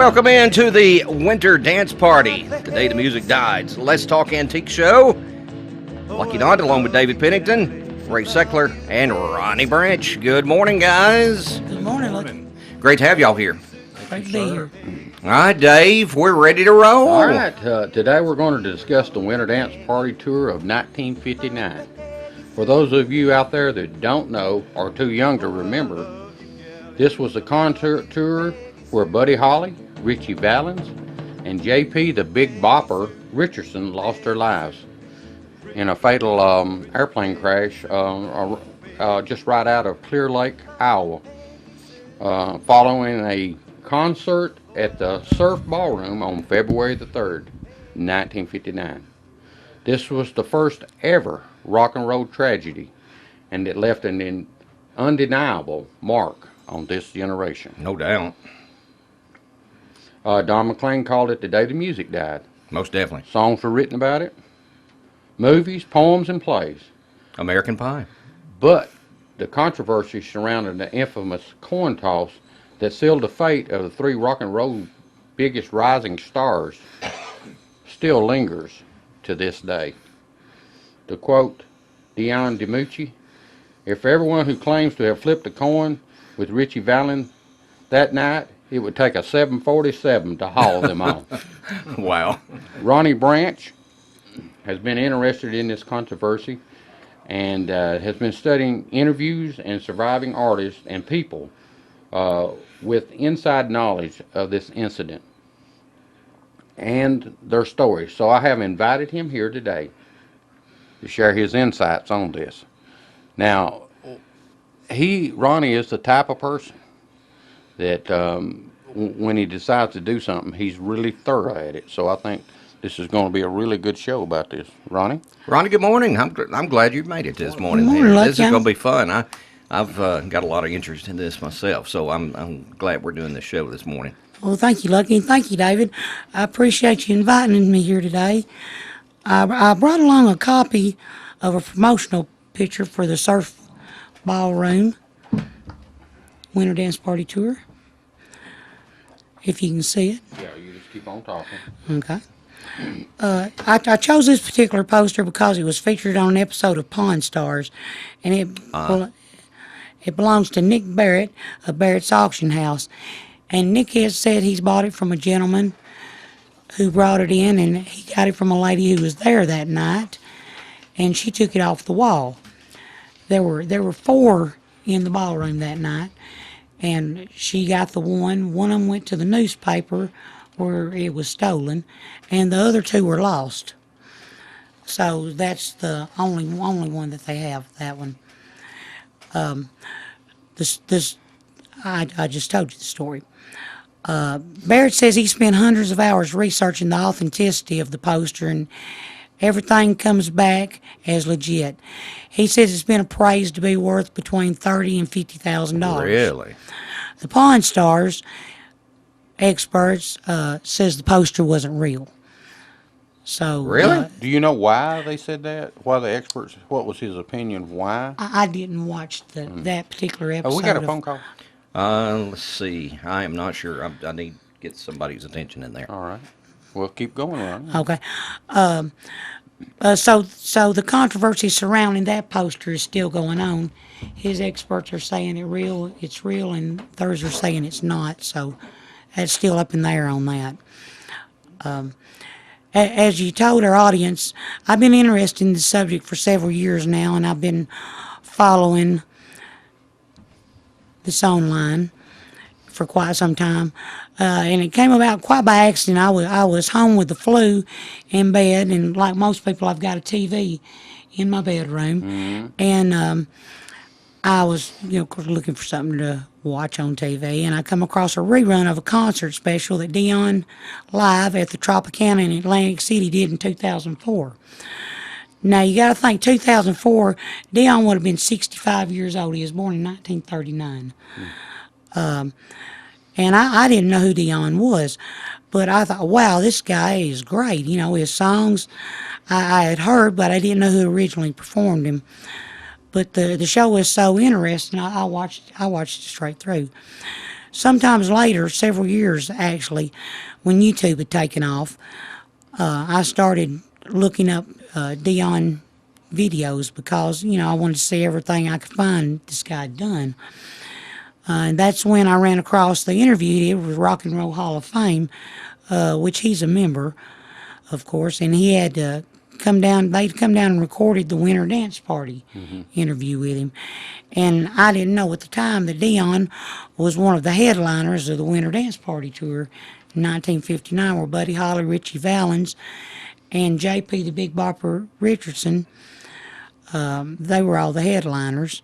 Welcome into the Winter Dance Party. Today the music died. So Let's Talk Antique Show. Lucky Don, along with David Pennington, Ray Seckler, and Ronnie Branch. Good morning, guys. Good morning, Lucky. Great to have y'all here. Great to be here. All right, Dave, we're ready to roll. All right, today we're going to discuss the Winter Dance Party Tour of 1959. For those of you out there that don't know or too young to remember, this was a concert tour where Buddy Holly, Ritchie Valens, and J.P. the Big Bopper Richardson lost their lives in a fatal airplane crash just right out of Clear Lake, Iowa, following a concert at the Surf Ballroom on February the 3rd, 1959. This was the first ever rock and roll tragedy, and it left an undeniable mark on this generation. No doubt. Don McLean called it the day the music died. Most definitely. Songs were written about it, movies, poems, and plays. American Pie. But the controversy surrounding the infamous coin toss that sealed the fate of the three rock and roll biggest rising stars still lingers to this day. To quote Dion DiMucci, "If everyone who claims to have flipped a coin with Ritchie Valens that night, it would take a 747 to haul them on." Wow. Ronnie Branch has been interested in this controversy and has been studying interviews and surviving artists and people with inside knowledge of this incident and their stories. So I have invited him here today to share his insights on this. Now, Ronnie is the type of person that when he decides to do something, he's really thorough at it. So I think this is going to be a really good show about this. Ronnie? Ronnie, good morning. I'm glad you made it this morning. Good morning, This is Lucky. going to be fun. I've got a lot of interest in this myself, so I'm glad we're doing this show this morning. Well, thank you, Lucky, and thank you, David. I appreciate you inviting me here today. I brought along a copy of a promotional picture for the Surf Ballroom Winter Dance Party Tour, if you can see it. Yeah, you just keep on talking. Okay. I chose this particular poster because it was featured on an episode of Pawn Stars, and it belongs to Nick Barrett of Barrett's Auction House. And Nick has said he's bought it from a gentleman who brought it in, and he got it from a lady who was there that night, and she took it off the wall. There were four in the ballroom that night, and she got the one. One of them went to the newspaper where it was stolen, and the other two were lost. So that's the only one that they have. That one. I just told you the story. Barrett says he spent hundreds of hours researching the authenticity of the poster, and everything comes back as legit. He says it's been appraised to be worth between $30,000 and $50,000. Really? The Pawn Stars experts says the poster wasn't real. So Really? Do you know why they said that? Why the experts? What was his opinion? Why? I didn't watch that particular episode. Oh, we got a of- phone call. Let's see. I am not sure. I need to get somebody's attention in there. All right. Well, keep going, Ronnie. Okay. So the controversy surrounding that poster is still going on. His experts are saying it's real, and theirs are saying it's not. So that's still up in the air on that. As you told our audience, I've been interested in the subject for several years now, and I've been following this online for quite some time, and it came about quite by accident. I was home with the flu in bed, and like most people, I've got a TV in my bedroom, and I was, of course, looking for something to watch on TV, and I come across a rerun of a concert special that Dion Live at the Tropicana in Atlantic City did in 2004. Now, you got to think, 2004, Dion would have been 65 years old. He was born in 1939. And I didn't know who Dion was, but I thought, wow, this guy is great. His songs I had heard, but I didn't know who originally performed him. But the show was so interesting, I watched it straight through. sometimes later, several years actually, when YouTube had taken off, I started looking up Dion videos because, I wanted to see everything I could find this guy had done. And that's when I ran across the interview he did with Rock and Roll Hall of Fame, which he's a member, of course, and he had they'd come down and recorded the Winter Dance Party interview with him. And I didn't know at the time that Dion was one of the headliners of the Winter Dance Party tour in 1959, where Buddy Holly, Richie Valens, and J.P. the Big Bopper Richardson, they were all the headliners.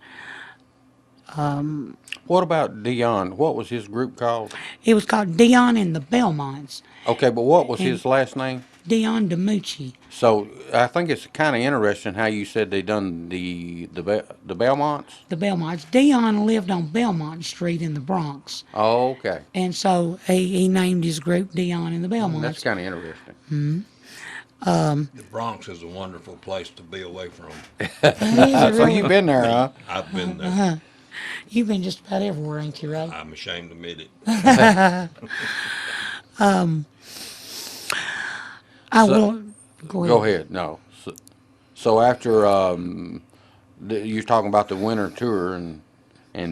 What about Dion? What was his group called? It was called Dion and the Belmonts. Okay, but what was his last name? Dion DiMucci. So I think it's kind of interesting how you said they done the Belmonts. The Belmonts. Dion lived on Belmont Street in the Bronx. Oh, okay. And so he named his group Dion and the Belmonts. That's kind of interesting. The Bronx is a wonderful place to be away from. So you've been there, huh? I've been there. You've been just about everywhere, ain't you, Ray? I'm ashamed to admit it. I will. Go ahead. No. So after you're talking about the winter tour and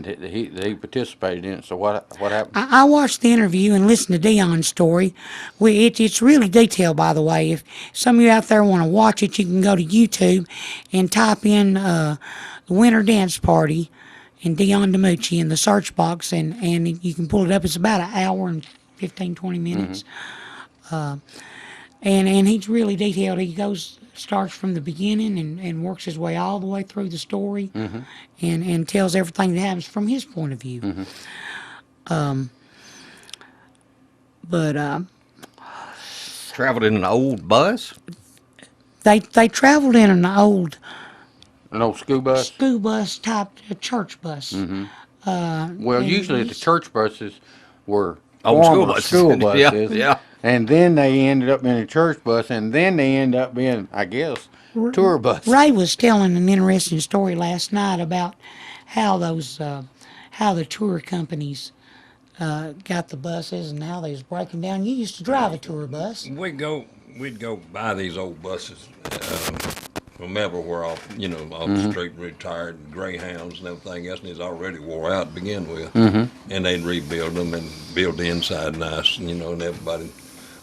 he participated in it. So what happened? I watched the interview and listened to Dion's story. It's really detailed, by the way. If some of you out there want to watch it, you can go to YouTube and type in the Winter Dance Party and Dion DiMucci in the search box, and you can pull it up. It's about an hour and 15, 20 minutes. And he's really detailed. He starts from the beginning and works his way all the way through the story and tells everything that happens from his point of view. Traveled in an old bus? They traveled in an old school bus? school bus type church bus. Well, and usually the he's- church buses were Old school former buses. school Yeah, buses. yeah. And then they ended up in a church bus, and then they end up being, I guess, tour bus. Ray was telling an interesting story last night about how the tour companies got the buses and how they was breaking down. You used to drive a tour bus. We'd go buy these old buses from everywhere off the street, retired Greyhounds and everything else, and it's already wore out to begin with. And they'd rebuild them and build the inside nice, and everybody.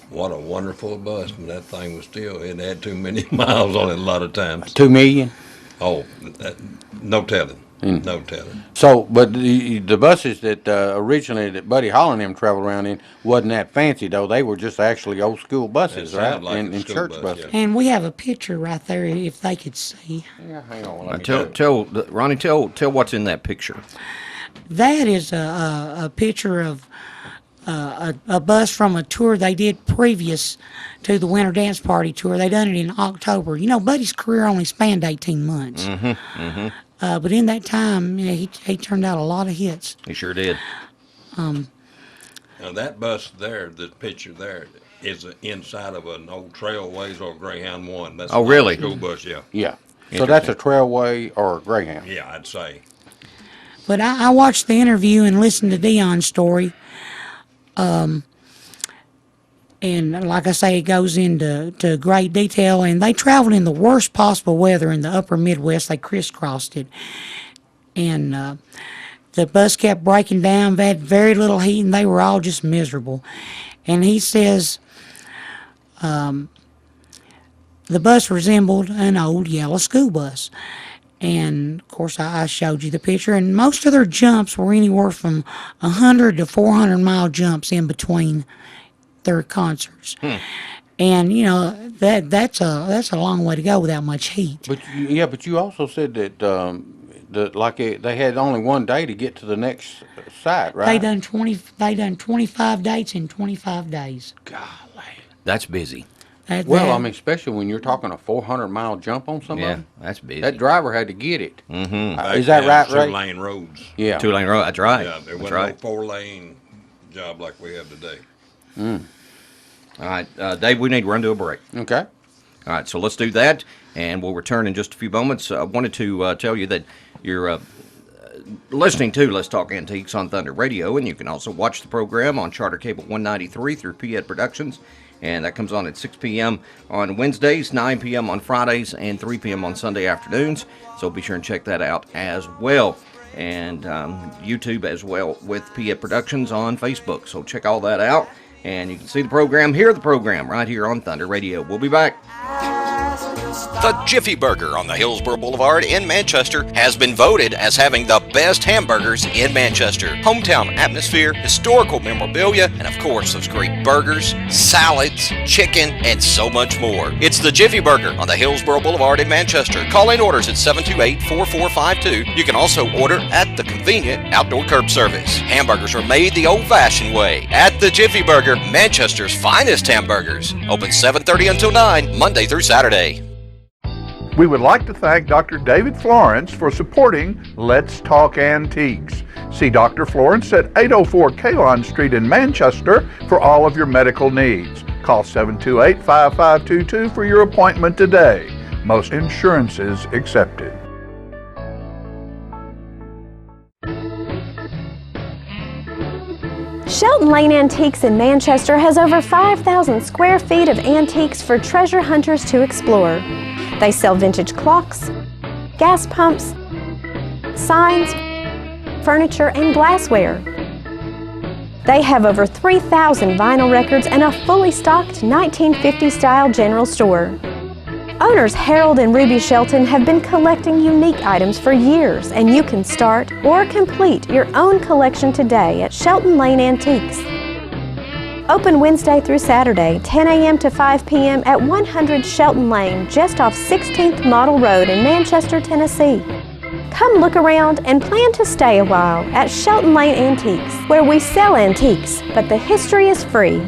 What a wonderful bus, and that thing was it had too many miles on it a lot of times. 2 million. Oh, no telling. No telling. So, but the buses that originally that Buddy Holly and them traveled around in wasn't that fancy though. They were just actually old school buses, It right? sounded like a and school church bus, buses. yeah. And we have a picture right there if they could see. Yeah, hang on. Let me Ronnie, tell what's in that picture. That is a picture of a bus from a tour they did previous to the Winter Dance Party tour. They done it in October. Buddy's career only spanned 18 months. But in that time, he turned out a lot of hits. He sure did. Now that bus there, the picture there, is the inside of an old Trailways or Greyhound one. That's Oh, an really? old school bus, yeah. Yeah. So that's a Trailway or a Greyhound. Yeah, I'd say. But I watched the interview and listened to Dion's story. And like I say, it goes into great detail. And they traveled in the worst possible weather in the upper Midwest. They crisscrossed it. And the bus kept breaking down. They had very little heat, and they were all just miserable. And he says the bus resembled an old yellow school bus. And, of course, I showed you the picture. And most of their jumps were anywhere from 100 to 400-mile jumps in between their concerts. And, that's a long way to go without much heat. But you also said that they had only one day to get to the next site, right? They done 25 dates in 25 days. Golly. That's busy. Well, I mean, especially when you're talking a 400-mile jump on somebody. Yeah, that's busy. That driver had to get it. Mm-hmm. Is that right, Ray? 2-lane roads. Yeah. 2-lane road. That's right. Yeah, there That's wasn't right. no 4-lane job like we have today. All right, Dave, we need to run to a break. Okay. All right, so let's do that, and we'll return in just a few moments. I wanted to tell you that your listening to Let's Talk Antiques on Thunder Radio, and you can also watch the program on Charter Cable 193 through PED Productions, and that comes on at 6 p.m. on Wednesdays, 9 p.m. on Fridays, and 3 p.m. on Sunday afternoons, so be sure and check that out as well. And YouTube as well with PED Productions on Facebook, so check all that out, and you can see the program, hear the program right here on Thunder Radio. We'll be back. The Jiffy Burger on the Hillsborough Boulevard in Manchester has been voted as having the best hamburgers in Manchester. Hometown atmosphere, historical memorabilia, and of course those great burgers, salads, chicken, and so much more. It's the Jiffy Burger on the Hillsborough Boulevard in Manchester. Call in orders at 728-4452. You can also order at the convenient outdoor curb service. Hamburgers are made the old-fashioned way at the Jiffy Burger, Manchester's finest hamburgers. Open 7:30 until 9, Monday through Saturday. We would like to thank Dr. David Florence for supporting Let's Talk Antiques. See Dr. Florence at 804 Kalon Street in Manchester for all of your medical needs. Call 728-5522 for your appointment today. Most insurances accepted. Shelton Lane Antiques in Manchester has over 5,000 square feet of antiques for treasure hunters to explore. They sell vintage clocks, gas pumps, signs, furniture, and glassware. They have over 3,000 vinyl records and a fully stocked 1950-style general store. Owners Harold and Ruby Shelton have been collecting unique items for years, and you can start or complete your own collection today at Shelton Lane Antiques. Open Wednesday through Saturday, 10 a.m. to 5 p.m. at 100 Shelton Lane, just off 16th Model Road in Manchester, Tennessee. Come look around and plan to stay a while at Shelton Lane Antiques, where we sell antiques, but the history is free.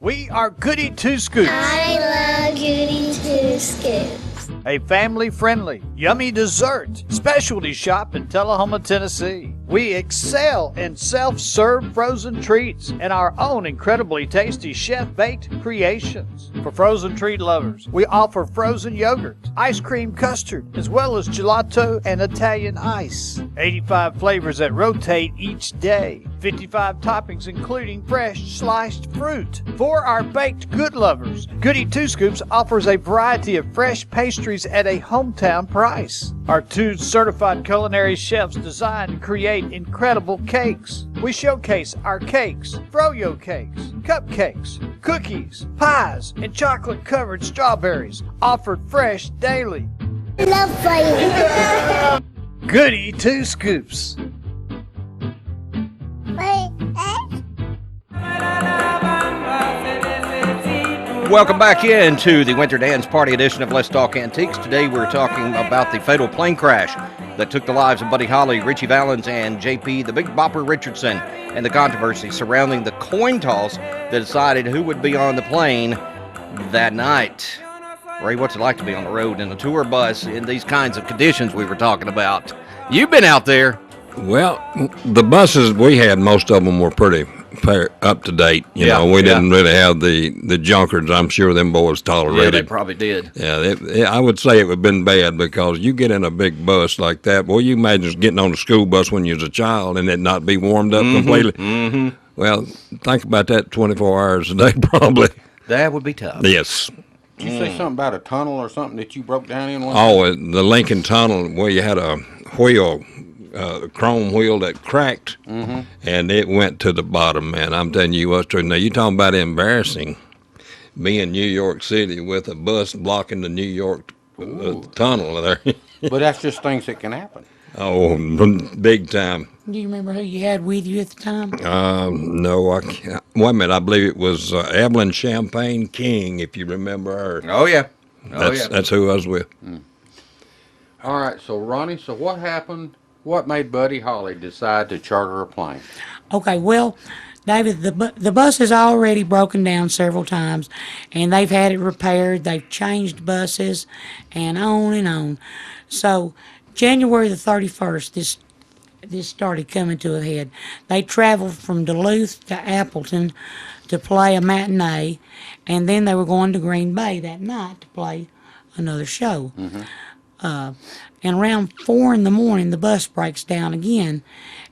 We are Goody Two Scoops. I love Goody Two Scoops. A family-friendly, yummy dessert specialty shop in Tullahoma, Tennessee. We excel in self-serve frozen treats and our own incredibly tasty chef-baked creations. For frozen treat lovers, we offer frozen yogurt, ice cream custard, as well as gelato and Italian ice. 85 flavors that rotate each day. 55 toppings including fresh sliced fruit. For our baked good lovers, Goody Two Scoops offers a variety of fresh pastries at a hometown price. Our 2 certified culinary chefs design and create incredible cakes. We showcase our cakes, froyo cakes, cupcakes, cookies, pies, and chocolate-covered strawberries, offered fresh daily. Love fighting. Goody Two Scoops. Welcome back into the Winter Dance Party edition of Let's Talk Antiques. Today we're talking about the fatal plane crash that took the lives of Buddy Holly, Richie Valens, and J.P. the Big Bopper Richardson, and the controversy surrounding the coin toss that decided who would be on the plane that night. Ray, what's it like to be on the road in a tour bus in these kinds of conditions we were talking about? You've been out there. Well, the buses we had, most of them were pretty up to date. You know, we didn't really have the junkards. I'm sure them boys tolerated. Yeah, they probably did. Yeah, I would say it would have been bad because you get in a big bus like that. Boy, you imagine getting on a school bus when you was a child and it not be warmed up completely. Mm-hmm. Well, think about that 24 hours a day probably. That would be tough. Yes. Did you say something about a tunnel or something that you broke down in one? Oh, the Lincoln Tunnel where you had a wheel, chrome wheel that cracked, and it went to the bottom, man. I'm telling you what's true. Now, you talking about embarrassing. Me in New York City with a bus blocking the New York tunnel there. But that's just things that can happen. Oh, big time. Do you remember who you had with you at the time? No, I can't. Wait a minute, I believe it was Evelyn Champagne King, if you remember her. Oh, yeah. That's who I was with. All right, so Ronnie, so what happened? What made Buddy Holly decide to charter a plane? Okay, well, David, the bus has already broken down several times, and they've had it repaired. They've changed buses, and on and on. So, January the 31st, this started coming to a head. They traveled from Duluth to Appleton to play a matinee, and then they were going to Green Bay that night to play another show. And around 4 in the morning, the bus breaks down again,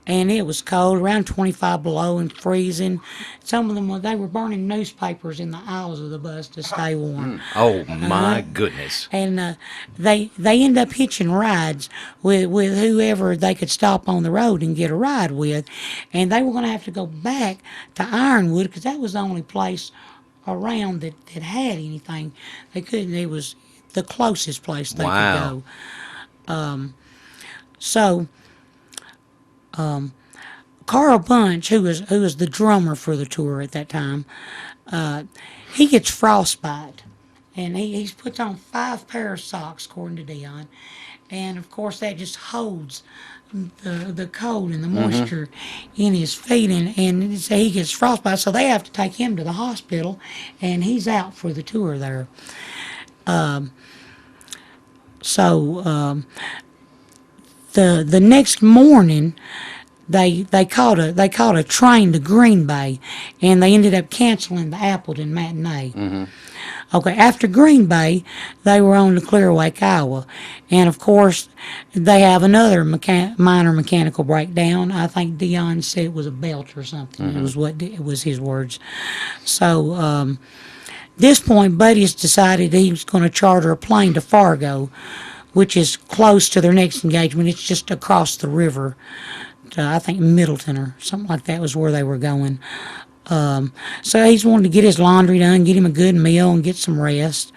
and it was cold, around 25 below and freezing. Some of them, they were burning newspapers in the aisles of the bus to stay warm. Oh, my goodness. And they end up hitching rides with whoever they could stop on the road and get a ride with. And they were going to have to go back to Ironwood because that was the only place around that had anything. They couldn't, it was the closest place they Wow. could go. So Carl Bunch, who was the drummer for the tour at that time, he gets frostbite, and he puts on 5 pair of socks, according to Dion, and of course that just holds the cold and the moisture in his feet, and so he gets frostbite, so they have to take him to the hospital, and he's out for the tour there. The next morning, they caught a train to Green Bay, and they ended up canceling the Appleton matinee. Okay, after Green Bay, they were on to Clear Lake, Iowa, and of course, they have another minor mechanical breakdown. I think Dion said it was a belt or something. It was his words. So. This point, Buddy's decided he was going to charter a plane to Fargo, which is close to their next engagement. It's just across the river. I think Middleton or something like that was where they were going. So he's wanted to get his laundry done, get him a good meal, and get some rest.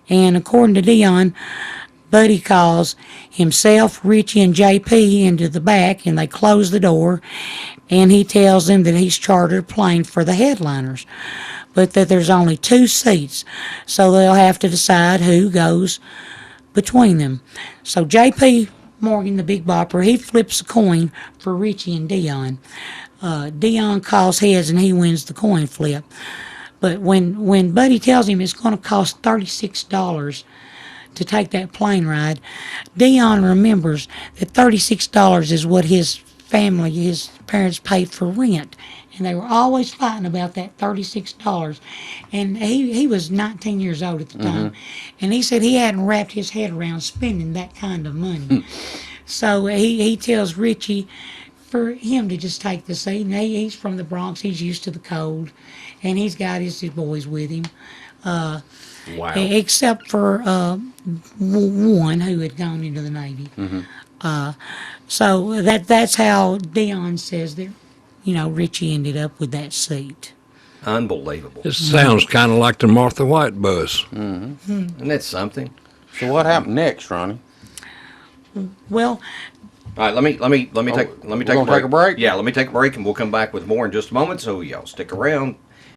And according to Dion, Buddy calls himself, Richie, and JP into the back, and they close the door, and he tells them that he's chartered a plane for the headliners, but that there's only 2 seats, so they'll have to decide who goes between them. So J.P. Morgan, the Big Bopper, he flips a coin for Richie and Dion. Dion calls heads, and he wins the coin flip. But when Buddy tells him it's going to cost $36 to take that plane ride, Dion remembers that $36 is what his family, his parents paid for rent. And they were always fighting about that $36. And he was 19 years old at the time. And he said he hadn't wrapped his head around spending that kind of money. So he tells Richie for him to just take the seat. And he's from the Bronx. He's used to the cold. And he's got his boys with him. Wow. Except for one who had gone into the Navy. So that's how Dion says that, Richie ended up with that seat. Unbelievable. It sounds kind of like the Martha White bus. Isn't that something? So what happened next, Ronnie? Well, All right, let me take we're gonna a break. take a break? Yeah, let me take a break, and we'll come back with more in just a moment. So y'all stick around.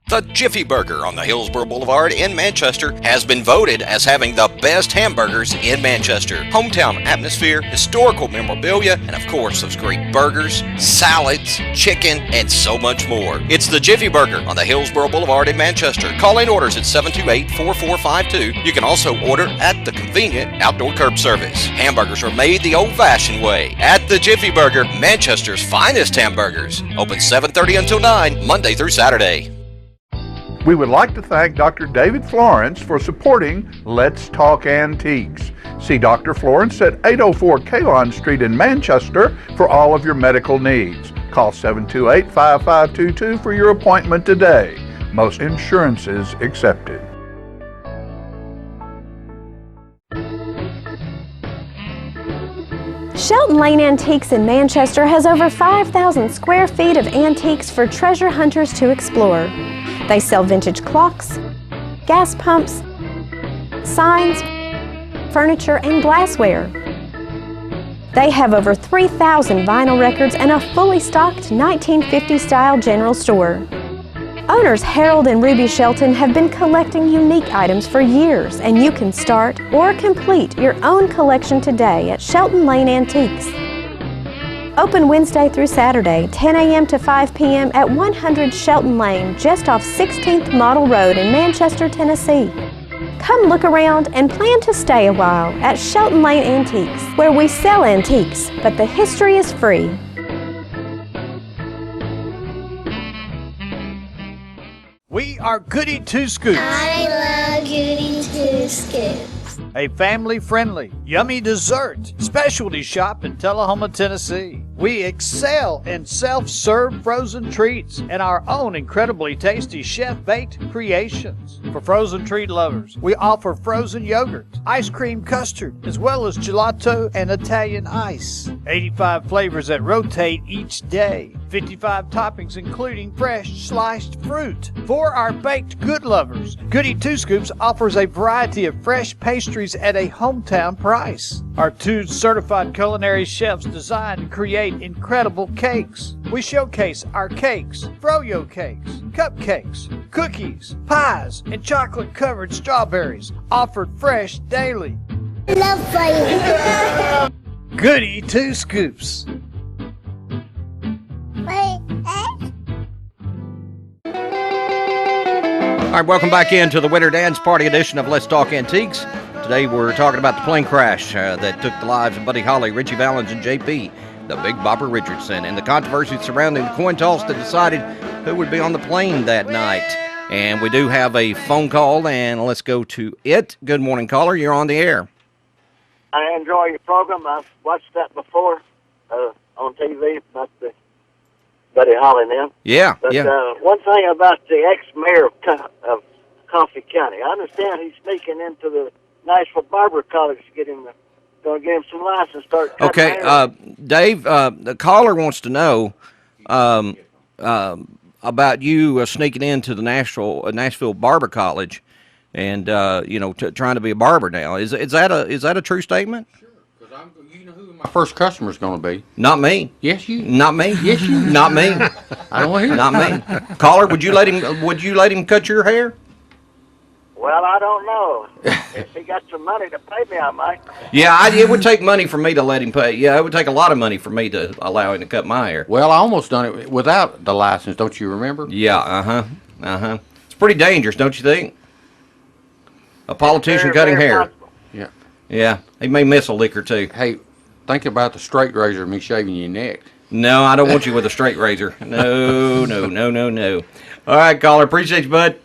The Jiffy Burger on the Hillsborough Boulevard in Manchester has been voted as having the best hamburgers in Manchester. Hometown atmosphere, historical memorabilia, and of course those great burgers, salads, chicken, and so much more. It's the Jiffy Burger on the Hillsborough Boulevard in Manchester. Call in orders at 728-4452. You can also order at the convenient outdoor curb service. Hamburgers are made the old-fashioned way at the Jiffy Burger, Manchester's finest hamburgers. Open 7:30 until 9, Monday through Saturday. We would like to thank Dr. David Florence for supporting Let's Talk Antiques. See Dr. Florence at 804 Kalon Street in Manchester for all of your medical needs. Call 728-5522 for your appointment today. Most insurances accepted. Shelton Lane Antiques in Manchester has over 5,000 square feet of antiques for treasure hunters to explore. They sell vintage clocks, gas pumps, signs, furniture, and glassware. They have over 3,000 vinyl records and a fully stocked 1950-style general store. Owners Harold and Ruby Shelton have been collecting unique items for years, and you can start or complete your own collection today at Shelton Lane Antiques. Open Wednesday through Saturday, 10 a.m. to 5 p.m. at 100 Shelton Lane, just off 16th Model Road in Manchester, Tennessee. Come look around and plan to stay a while at Shelton Lane Antiques, where we sell antiques, but the history is free. We are Goody Two Scoops. I love Goody Two Scoops. a family-friendly, yummy dessert specialty shop in Tullahoma, Tennessee. We excel in self-serve frozen treats and our own incredibly tasty chef-baked creations. For frozen treat lovers, we offer frozen yogurt, ice cream custard, as well as gelato and Italian ice. 85 flavors that rotate each day. 55 toppings including fresh sliced fruit. For our baked good lovers, Goody Two Scoops offers a variety of fresh pastries at a hometown price. Our 2 certified culinary chefs design and create incredible cakes. We showcase our cakes, froyo cakes, cupcakes, cookies, pies, and chocolate-covered strawberries, offered fresh daily. Love fighting. Goody Two Scoops. All right, welcome back into the Winter Dance Party edition of Let's Talk Antiques. Today we're talking about the plane crash that took the lives of Buddy Holly, Richie Valens, and JP, the Big Bopper Richardson, and the controversy surrounding the coin toss that decided who would be on the plane that night. And we do have a phone call, and let's go to it. Good morning, caller. You're on the air. I enjoy your program. I've watched that before on TV about the Buddy Holly now. Yeah, But yeah. one thing about the ex-mayor of Coffee County, I understand he's sneaking into the Nashville Barber College to get him some license, start cutting Okay, hair. Dave, the caller wants to know about you sneaking into the Nashville Barber College and trying to be a barber now. Is that a true statement? Because you know who my first customer is going to be. Not me. Yes, you. Not me. Yes, you. Not me. I don't want to hear it. Not me. Caller, would you let him cut your hair? Well, I don't know. If he got some money to pay me, I might. Yeah, it would take money for me to let him pay. Yeah, it would take a lot of money for me to allow him to cut my hair. Well, I almost done it without the license, don't you remember? Yeah, It's pretty dangerous, don't you think? A politician Very, cutting very hair. possible. Yeah. Yeah, he may miss a lick or two. Hey, think about the straight razor, me shaving your neck. No, I don't want you with a straight razor. No. All right, caller, appreciate you, bud.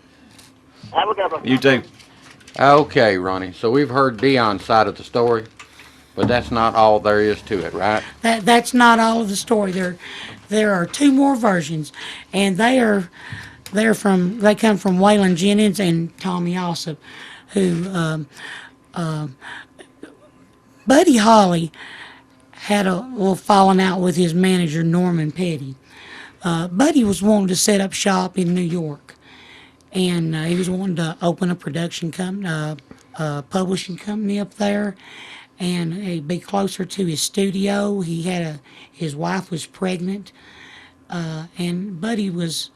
Have a good one. You too. Okay, Ronnie. So we've heard Dion's side of the story, but that's not all there is to it, right? That's not all of the story. There are 2 more versions, and they come from Waylon Jennings and Tommy Alsop, who Buddy Holly had a little falling out with his manager Norman Petty. Buddy was wanting to set up shop in New York, and he was wanting to open a production company, publishing company up there, and he'd be closer to his studio. His wife was pregnant, and Buddy was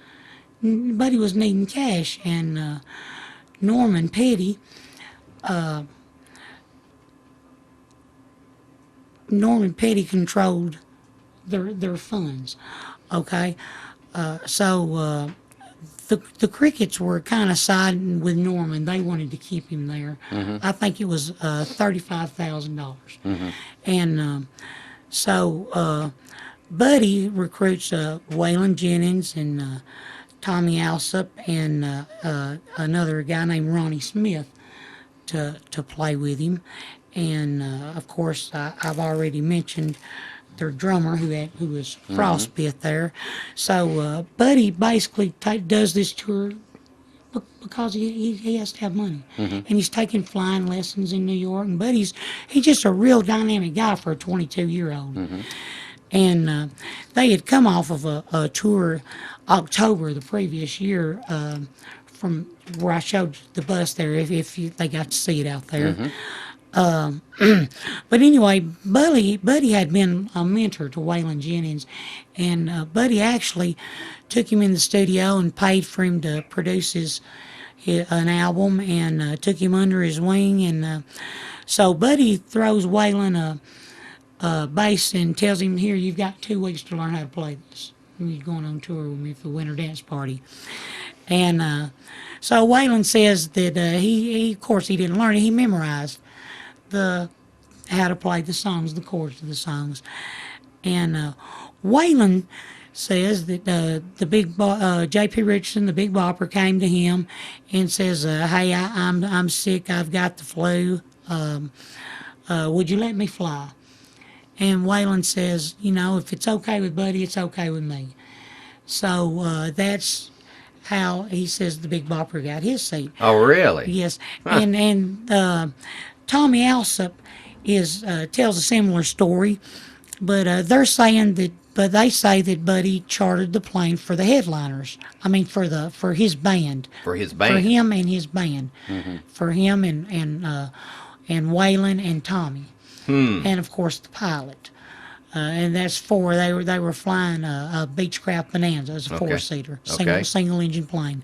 needing cash, and Norman Petty controlled their funds. Okay, so the Crickets were kind of siding with Norman. They wanted to keep him there. I think it was $35,000, and so Buddy recruits Waylon Jennings and Tommy Alsop and another guy named Ronnie Smith to play with him. And of course, I've already mentioned their drummer who was Frostbit there. So Buddy basically does this tour because he has to have money, and he's taking flying lessons in New York. And Buddy's just a real dynamic guy for a 22-year-old. And they had come off of a tour October the previous year from where I showed the bus there, if they got to see it out there. But anyway, Buddy had been a mentor to Waylon Jennings, and Buddy actually took him in the studio and paid for him to produce an album, and took him under his wing. And so Buddy throws Waylon a bass and tells him, "Here, you've got 2 weeks to learn how to play this. You're going on tour with me for the Winter Dance Party." And so Waylon says that he of course he didn't learn it. He memorized how to play the songs, the chords of the songs. And Waylon says that the big J.P. Richardson, the Big Bopper, came to him and says, "Hey, I'm sick. I've got the flu. would you let me fly? And Waylon says, if it's okay with Buddy, it's okay with me. So that's how he says the Big Bopper got his seat. Oh, really? Yes, and Tommy Alsop tells a similar story, but they're saying that, but they say that Buddy chartered the plane for the headliners. I mean, for his band. For his band. For him and his band. For him and Waylon and Tommy. And of course the pilot. And that's four. They were flying a Beechcraft Bonanza. It's a four-seater, single engine plane.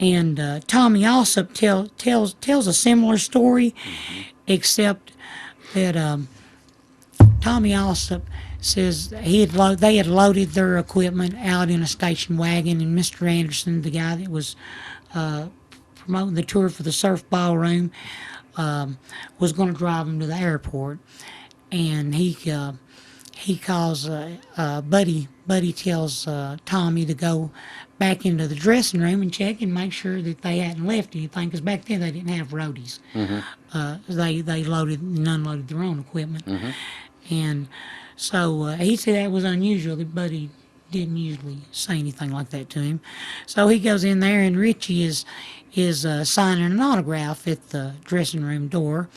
And Tommy Alsop tells a similar story, except that Tommy Alsop says they had loaded their equipment out in a station wagon, and Mr. Anderson, the guy that was promoting the tour for the Surf Ballroom, was going to drive them to the airport. And he calls Buddy. Buddy tells Tommy to go back into the dressing room and check and make sure that they hadn't left anything, because back then they didn't have roadies. They loaded and unloaded their own equipment. And so he said that was unusual, that Buddy didn't usually say anything like that to him. So he goes in there, and Richie is signing an autograph at the dressing room door.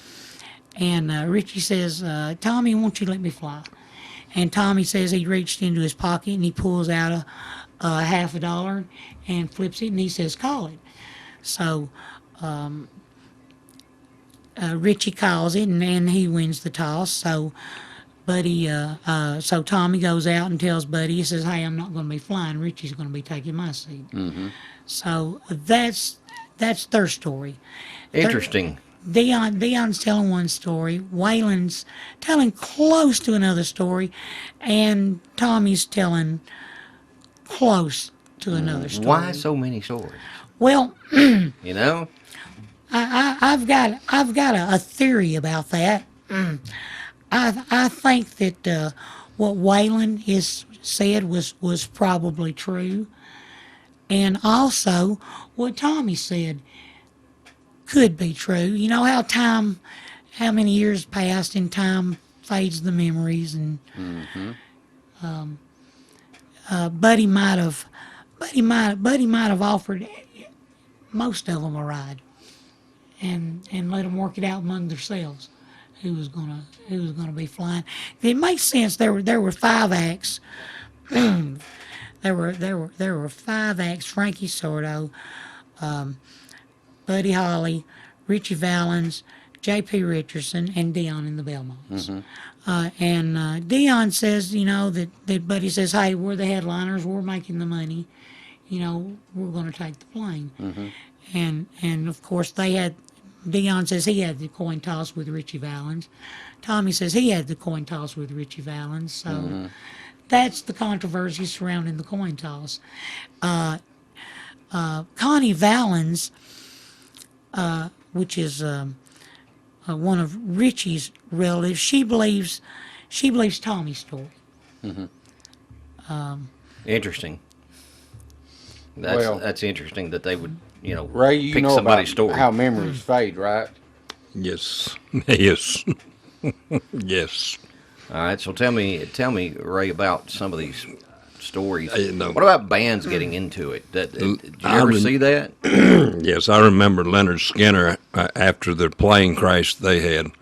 And Richie says, Tommy, won't you let me fly? And Tommy says he reached into his pocket and he pulls out a $50 and flips it, and he says, call it. So Richie calls it, and he wins the toss. So so Tommy goes out and tells Buddy, he says, hey, I'm not going to be flying. Richie's going to be taking my seat. So that's their story. Interesting. Dion's telling one story, Waylon's telling close to another story, and Tommy's telling close to another story. Why so many stories? Well, I've got a theory about that. I think that what Waylon has said was probably true, and also what Tommy said could be true. You know how many years passed and time fades the memories, and Buddy might have offered most of them a ride, and let them work it out among themselves who was gonna be flying. It makes sense. There were 5 acts. there were 5 acts. Frankie Sordo, Buddy Holly, Richie Valens, J.P. Richardson, and Dion and the Belmonts. And Dion says, that Buddy says, hey, we're the headliners, we're making the money, we're going to take the plane. And of course Dion says he had the coin toss with Richie Valens. Tommy says he had the coin toss with Richie Valens. So that's the controversy surrounding the coin toss. Connie Valens, which is one of Richie's relatives, she believes Tommy's story. Interesting. That's interesting that they would, Ray, pick somebody's story. How memories fade, right? Yes. Yes. Yes. All right, so tell me, Ray, about some of these stories. No. What about bands getting into it? Did you ever see that? Yes, I remember Leonard Skinner, after the plane crash they had.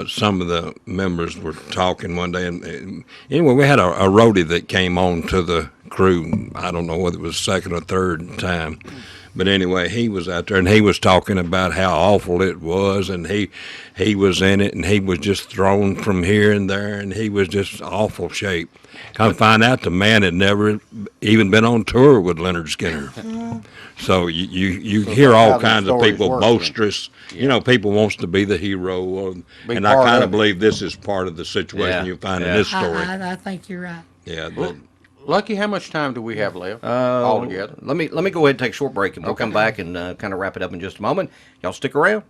Some of the members were talking one day, and anyway, we had a roadie that came on to the crew. I don't know whether it was second or third time, but anyway, he was out there, and he was talking about how awful it was, and he was in it, and he was just thrown from here and there, and he was just awful shape. Come find out the man had never even been on tour with Leonard Skinner. So you hear all kinds of people boisterous. People wants to be the hero, and I kind of believe this is part of the situation you find in this story. I think you're right. Yeah. Lucky, how much time do we have left all together? Let me go ahead and take a short break, and we'll come back and kind of wrap it up in just a moment. Y'all stick around.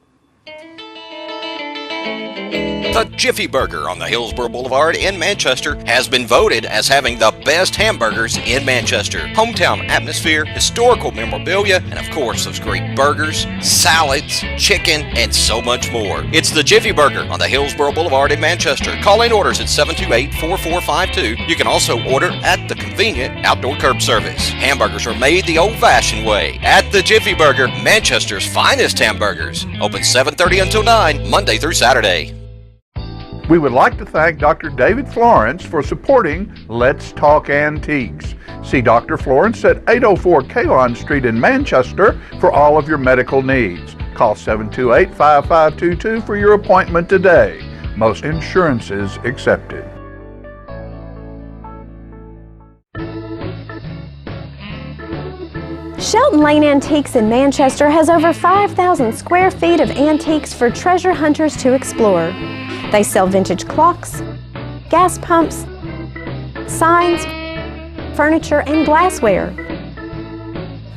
The Jiffy Burger on the Hillsborough Boulevard in Manchester has been voted as having the best hamburgers in Manchester. Hometown atmosphere, historical memorabilia, and of course those great burgers, salads, chicken, and so much more. It's the Jiffy Burger on the Hillsborough Boulevard in Manchester. Call in orders at 728-4452. You can also order at the convenient outdoor curb service. Hamburgers are made the old-fashioned way at the Jiffy Burger, Manchester's finest hamburgers. Open 7:30 until 9, Monday through Saturday. We would like to thank Dr. David Florence for supporting Let's Talk Antiques. See Dr. Florence at 804 Kalon Street in Manchester for all of your medical needs. Call 728-5522 for your appointment today. Most insurances accepted. Shelton Lane Antiques in Manchester has over 5,000 square feet of antiques for treasure hunters to explore. They sell vintage clocks, gas pumps, signs, furniture, and glassware.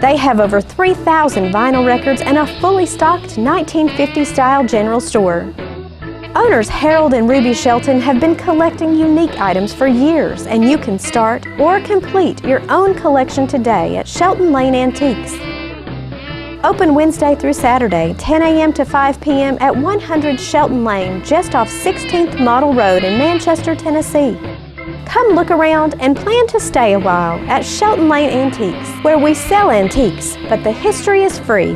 They have over 3,000 vinyl records and a fully stocked 1950-style general store. Owners Harold and Ruby Shelton have been collecting unique items for years, and you can start or complete your own collection today at Shelton Lane Antiques. Open Wednesday through Saturday, 10 a.m. to 5 p.m. at 100 Shelton Lane, just off 16th Model Road in Manchester, Tennessee. Come look around and plan to stay a while at Shelton Lane Antiques, where we sell antiques, but the history is free.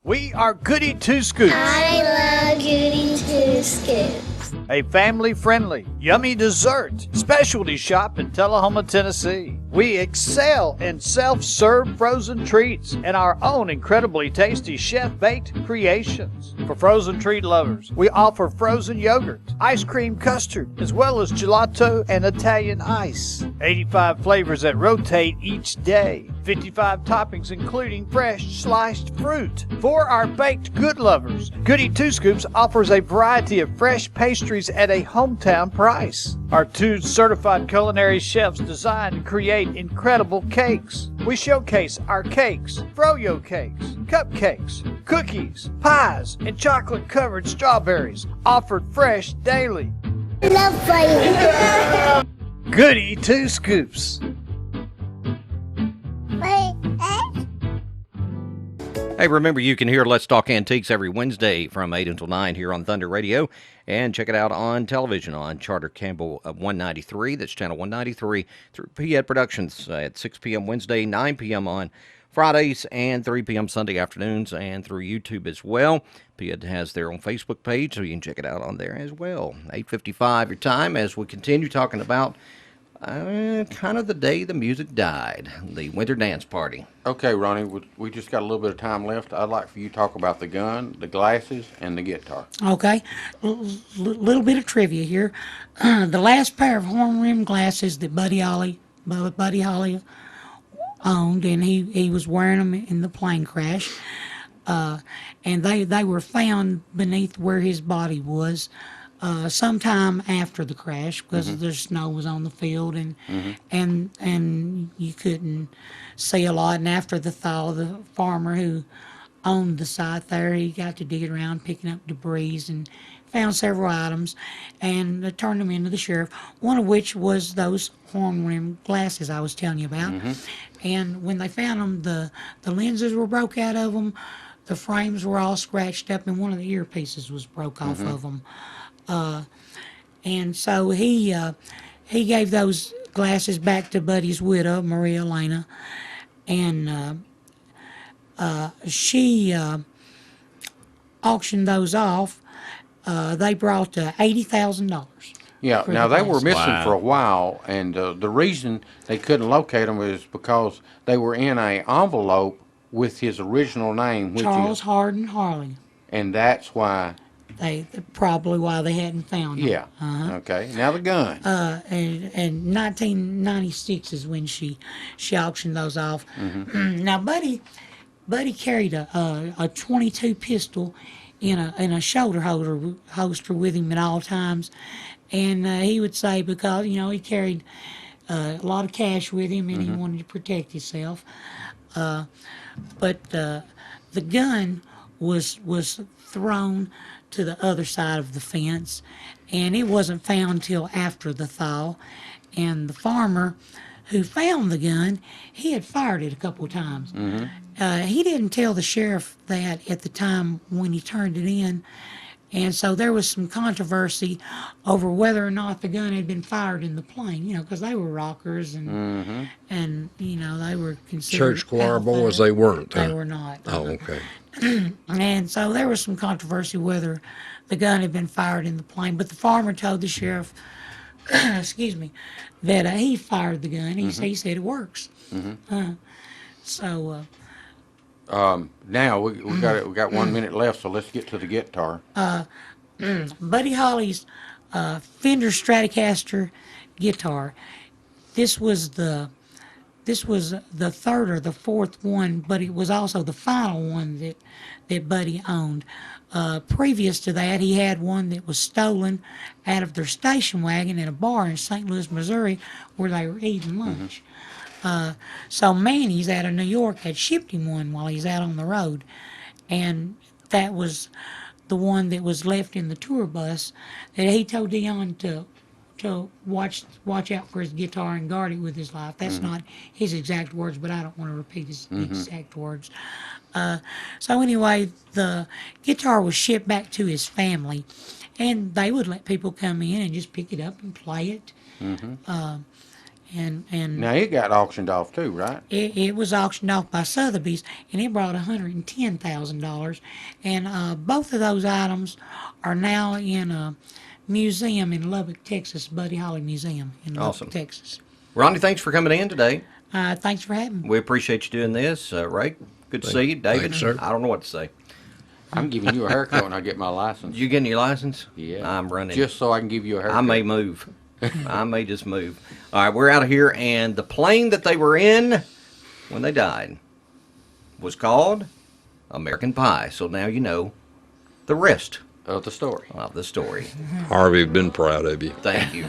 We are Goody Two Scoops, I love Goody Two Scoops. a family-friendly, yummy dessert specialty shop in Tullahoma, Tennessee. We excel in self-serve frozen treats and our own incredibly tasty chef-baked creations. For frozen treat lovers, we offer frozen yogurt, ice cream custard, as well as gelato and Italian ice. 85 flavors that rotate each day. 55 toppings including fresh sliced fruit. For our baked good lovers, Goody Two Scoops offers a variety of fresh pastries at a hometown price. Our 2 certified culinary chefs design and create incredible cakes. We showcase our cakes, froyo cakes, cupcakes, cookies, pies, and chocolate-covered strawberries, offered fresh daily. I love playing. Goody Two Scoops. Hey, remember you can hear Let's Talk Antiques every Wednesday from 8 until 9 here on Thunder Radio, and check it out on television on Charter Campbell 193, that's channel 193, through Pied Productions at 6 p.m. Wednesday, 9 p.m. on Fridays, and 3 p.m. Sunday afternoons, and through YouTube as well. Pied has their own Facebook page, so you can check it out on there as well. 8:55 your time as we continue talking about kind of the day the music died, the Winter Dance Party. Okay, Ronnie, we just got a little bit of time left. I'd like for you to talk about the gun, the glasses, and the guitar. Okay, little bit of trivia here. The last pair of horn-rimmed glasses that Buddy Holly owned, and he was wearing them in the plane crash, and they were found beneath where his body was sometime after the crash, because the snow was on the field, and you couldn't see a lot. And after the thaw, the farmer who owned the site there, he got to dig around picking up debris and found several items and turned them into the sheriff, one of which was those horn-rimmed glasses I was telling you about. And when they found them, the lenses were broke out of them, the frames were all scratched up, and one of the earpieces was broke off of them. And so he gave those glasses back to Buddy's widow, Maria Elena, and she auctioned those off. They brought $80,000. Yeah, now they were missing Wow. for a while, and the reason they couldn't locate them is because they were in an envelope with his original name, which Charles is, Hardin Harley. and that's why. They probably why they hadn't found them. Yeah. Okay. Now the gun. And 1996 is when she auctioned those off. Now Buddy carried a 22 pistol in a shoulder holster with him at all times, and he would say, because he carried a lot of cash with him and he wanted to protect himself, but the gun was thrown to the other side of the fence, and it wasn't found till after the thaw. And the farmer who found the gun, he had fired it a couple of times. He didn't tell the sheriff that at the time when he turned it in, and so there was some controversy over whether or not the gun had been fired in the plane, you know, because they were rockers and you know, they were considered Church choir out boys, there. they weren't. They huh? were not. Oh, okay. And so there was some controversy whether the gun had been fired in the plane, but the farmer told the sheriff, excuse me, that he fired the gun. He said it works. So Now we got 1 minute left, so let's get to the guitar. Buddy Holly's Fender Stratocaster guitar. This was the third or the fourth one, but it was also the final one that Buddy owned. Previous to that, he had one that was stolen out of their station wagon in a bar in St. Louis, Missouri, where they were eating lunch. So Manny's out of New York had shipped him one while he's out on the road, and that was the one that was left in the tour bus that he told Dion to watch out for his guitar and guard it with his life. That's not his exact words, but I don't want to repeat his exact words. So anyway, the guitar was shipped back to his family, and they would let people come in and just pick it up and play it. And Now it got auctioned off too, right? it was auctioned off by Sotheby's, and it brought $110,000. And both of those items are now in a museum in Lubbock, Texas, Buddy Holly Museum in Awesome. Lubbock, Texas. Ronnie, thanks for coming in today. Thanks for having me. We appreciate you doing this. Ray, good to see you. David, thanks, sir. I don't know what to say. I'm giving you a haircut when I get my license. You getting your license? Yeah. I'm running. Just so I can give you a haircut. I may move. I may just move. All right, we're out of here, and the plane that they were in when they died was called American Pie. So now you know the rest of the story. Of the story. Harvey, been proud of you. Thank you.